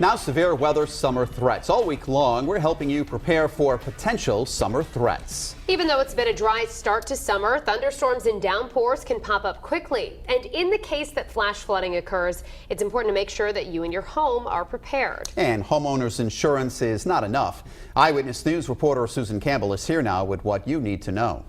Now, severe weather summer threats. All week long, we're helping you prepare for potential summer threats. Even though it's been a dry start to summer, thunderstorms and downpours can pop up quickly. And in the case that flash flooding occurs, it's important to make sure that you and your home are prepared. And homeowners insurance is not enough. Eyewitness News reporter Susan Campbell is here now with what you need to know.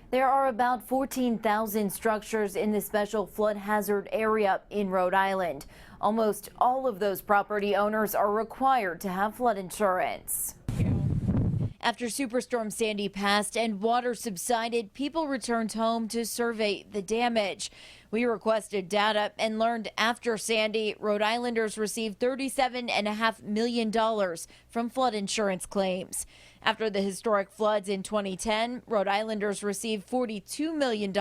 There are about 14,000 structures in the special flood hazard area in Rhode Island. Almost all of those property owners are required to have flood insurance. After Superstorm Sandy passed and water subsided, people returned home to survey the damage. We requested data and learned after Sandy, Rhode Islanders received $37.5 million from flood insurance claims. After the historic floods in 2010, Rhode Islanders received $42 million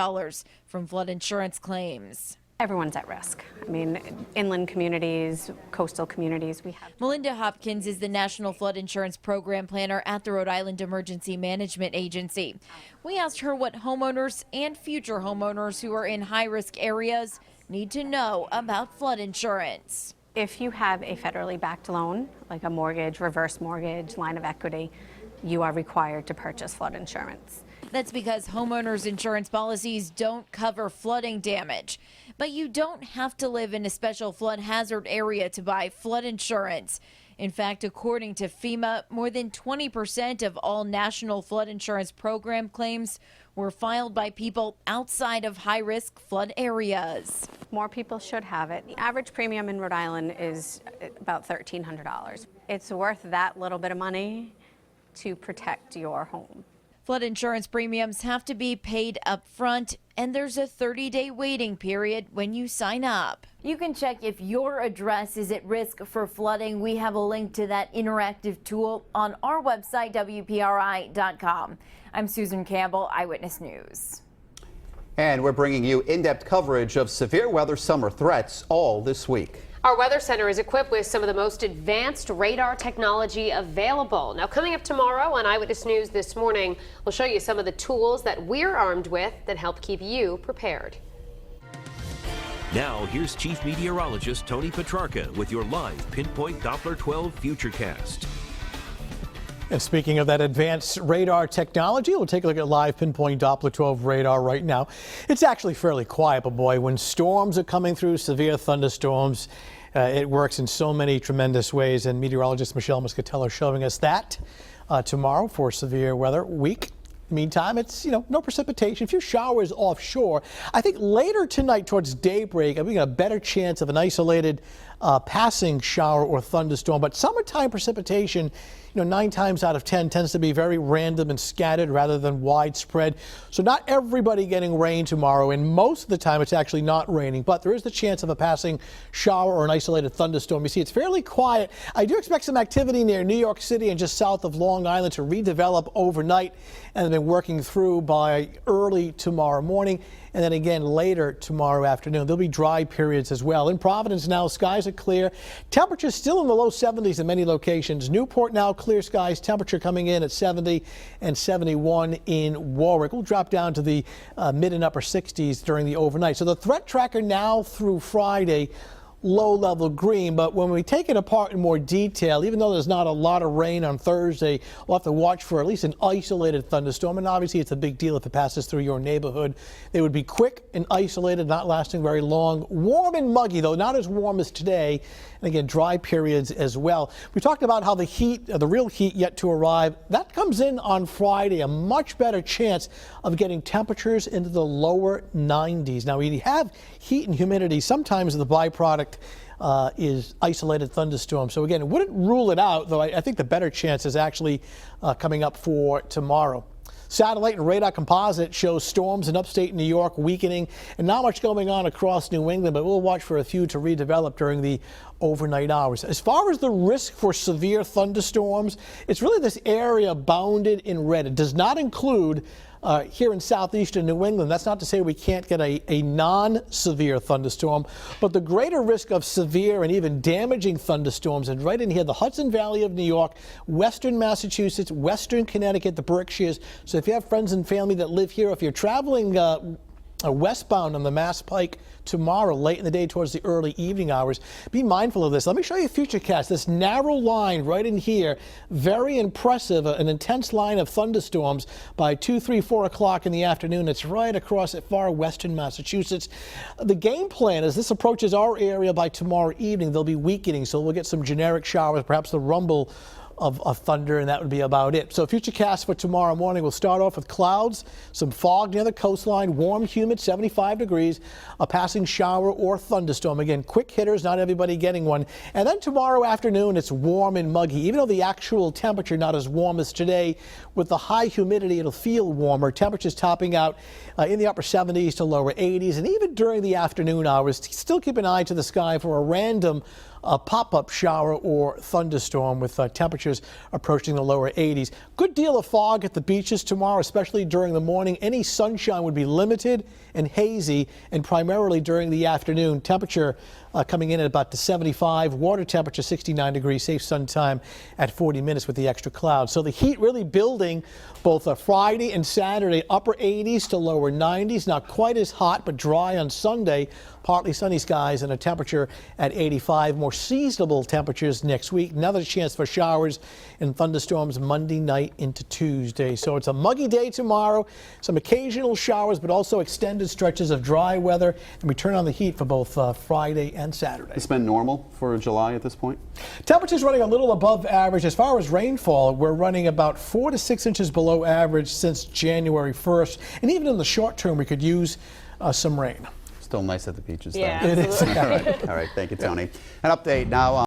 from flood insurance claims. Everyone's at risk. I mean, inland communities, coastal communities, we have. Melinda Hopkins is the National Flood Insurance Program Planner at the Rhode Island Emergency Management Agency. We asked her what homeowners and future homeowners who are in high-risk areas need to know about flood insurance. If you have a federally backed loan, like a mortgage, reverse mortgage, line of equity, you are required to purchase flood insurance. That's because homeowners insurance policies don't cover flooding damage. But you don't have to live in a special flood hazard area to buy flood insurance. In fact, according to FEMA, more than 20% of all National Flood Insurance Program claims were filed by people outside of high-risk flood areas. More people should have it. The average premium in Rhode Island is about $1,300. It's worth that little bit of money to protect your home. Flood insurance premiums have to be paid up front, and there's a 30-day waiting period when you sign up. You can check if your address is at risk for flooding. We have a link to that interactive tool on our website, WPRI.com. I'm Susan Campbell, Eyewitness News. And we're bringing you in-depth coverage of severe weather summer threats all this week. Our weather center is equipped with some of the most advanced radar technology available. Now, coming up tomorrow on Eyewitness News this morning, we'll show you some of the tools that we're armed with that help keep you prepared. Now, here's Chief Meteorologist Tony Petrarca with your live Pinpoint Doppler 12 Futurecast. And speaking of that advanced radar technology, we'll take a look at live Pinpoint Doppler 12 radar right now. It's actually fairly quiet, but boy, when storms are coming through, severe thunderstorms, it works in so many tremendous ways, and meteorologist Michelle Muscatello showing us that tomorrow for severe weather week. Meantime, it's, no precipitation, a few showers offshore. I think later tonight towards daybreak, we got a better chance of an isolated passing shower or thunderstorm. But summertime precipitation, 9 times out of 10 tends to be very random and scattered rather than widespread. So not everybody getting rain tomorrow, and most of the time it's actually not raining, but there is the chance of a passing shower or an isolated thunderstorm. You see, it's fairly quiet. I do expect some activity near New York City and just south of Long Island to redevelop overnight, and then working through by early tomorrow morning. And then again later tomorrow afternoon. There'll be dry periods as well. In Providence now, skies are clear. Temperatures still in the low 70s in many locations. Newport now clear skies. Temperature coming in at 70 and 71 in Warwick. We'll drop down to the mid and upper 60s during the overnight. So the threat tracker now through Friday, low-level green, but when we take it apart in more detail, even though there's not a lot of rain on Thursday, we'll have to watch for at least an isolated thunderstorm, and obviously it's a big deal if it passes through your neighborhood. They would be quick and isolated, not lasting very long. Warm and muggy, though, not as warm as today, and again, dry periods as well. We talked about how the heat, the real heat yet to arrive, that comes in on Friday, a much better chance of getting temperatures into the lower 90s. Now, we have heat and humidity. Sometimes the byproduct is isolated thunderstorms. So again, it wouldn't rule it out, though I think the better chance is actually coming up for tomorrow. Satellite and radar composite shows storms in upstate New York weakening, and not much going on across New England, but we'll watch for a few to redevelop during the overnight hours. As far as the risk for severe thunderstorms, it's really this area bounded in red. It does not include here in southeastern New England. That's not to say we can't get a non-severe thunderstorm, but the greater risk of severe and even damaging thunderstorms is right in here, the Hudson Valley of New York, western Massachusetts, western Connecticut, the Berkshires. So if you have friends and family that live here, if you're traveling westbound on the Mass Pike tomorrow, late in the day towards the early evening hours. Be mindful of this. Let me show you a futurecast. This narrow line right in here, very impressive, an intense line of thunderstorms by 2, 3, 4 o'clock in the afternoon. It's right across at far western Massachusetts. The game plan as this approaches our area by tomorrow evening, they'll be weakening, so we'll get some generic showers, perhaps the rumble of thunder, and that would be about it. So futurecast for tomorrow morning, we'll start off with clouds, some fog near the coastline, warm, humid, 75 degrees, a passing shower or thunderstorm. Again, quick hitters, not everybody getting one. And then tomorrow afternoon, it's warm and muggy. Even though the actual temperature not as warm as today, with the high humidity, it'll feel warmer. Temperatures topping out in the upper 70s to lower 80s. And even during the afternoon hours, still keep an eye to the sky for a random pop-up shower or thunderstorm with temperatures approaching the lower 80s. Good deal of fog at the beaches tomorrow, especially during the morning. Any sunshine would be limited and hazy, and primarily during the afternoon. Temperature coming in at about the 75, water temperature 69 degrees, safe sun time at 40 minutes with the extra clouds. So the heat really building both Friday and Saturday, upper 80s to lower 90s. Not quite as hot, but dry on Sunday. Partly sunny skies and a temperature at 85. More seasonable temperatures next week. Another chance for showers and thunderstorms Monday night into Tuesday. So it's a muggy day tomorrow. Some occasional showers, but also extended stretches of dry weather. And we turn on the heat for both Friday and Saturday. It's been normal for July at this point? Temperatures running a little above average. As far as rainfall, we're running about 4 to 6 inches below average since January 1st. And even in the short term, we could use some rain. Still nice at the beaches, though. Yeah, it is. All right. Thank you, Tony. An update now on